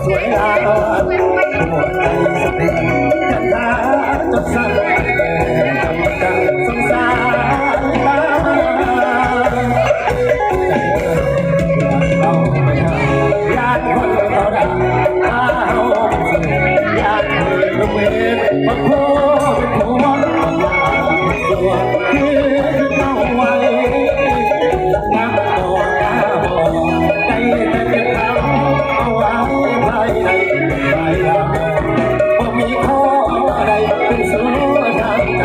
สวยงามหมดใจสติกันตาจดสั่นจำกันสงสารตาเราไม่หาญาติคนเราดังมาเอาญาติลูกเวรมาโคเป็นหัวตัวคือเอาไว้น้ำบอกตาบอกใจแต่เป็นเราเอาไว้ภายในใจเราบ่มีข้อใดเป็นสู้ทางใจ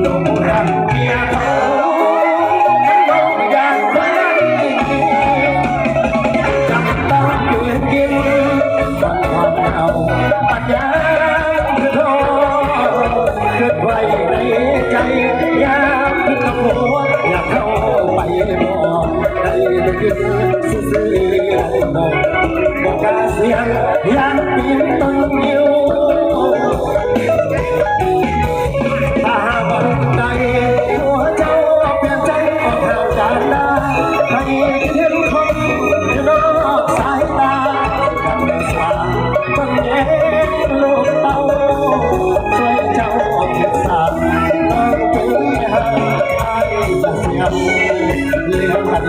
ลงรักเมียเขาลงอย่างไรจำต้องยืนกินฝันความเอาปัญญาคือโทษเกิดไว้ในใจยามที่กับหัวอยากเข้าไปบอกได้ไม่คิดซื่อๆบอกกาเสียงยันปีนต้นยิ้วถ้าวันใดหัวเจ้าเปลี่ยนใจออกห่างจากตาให้เห็นคนอยู่นอกสายตากับสาวคนเย็นลูกเต้าช่วยเจ้าออกสามลองถึงหาไอ้จะเสียงเลี้ยงกัน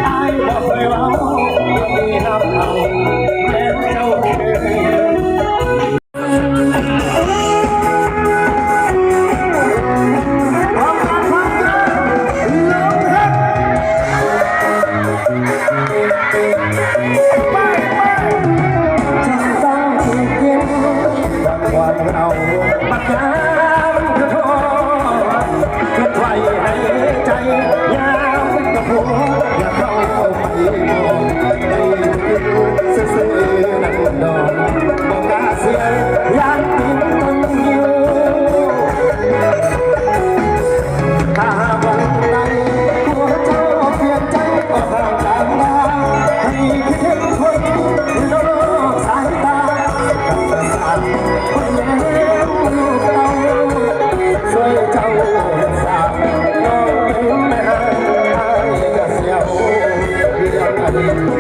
ไอ้บอกเคยว่าดีน้ำเอาแม่เจ้าเคยวันเราปักน้ำกระทอเกิดไว้ในใจยามกับหัวอยากเข้าไปมองในซื่อๆนั่งดองบอกกาเสียยามปีนต้นยิ้วถ้าวันใดหัวเจ้าเปลี่ยนใจออกห่างจากตาให้คิดคนนอกสายตาคนเลี้ยงลูกเต้าช่วยเจ้าสาวน้องเป็นแม่ให้กระเสียวเรียกอดีต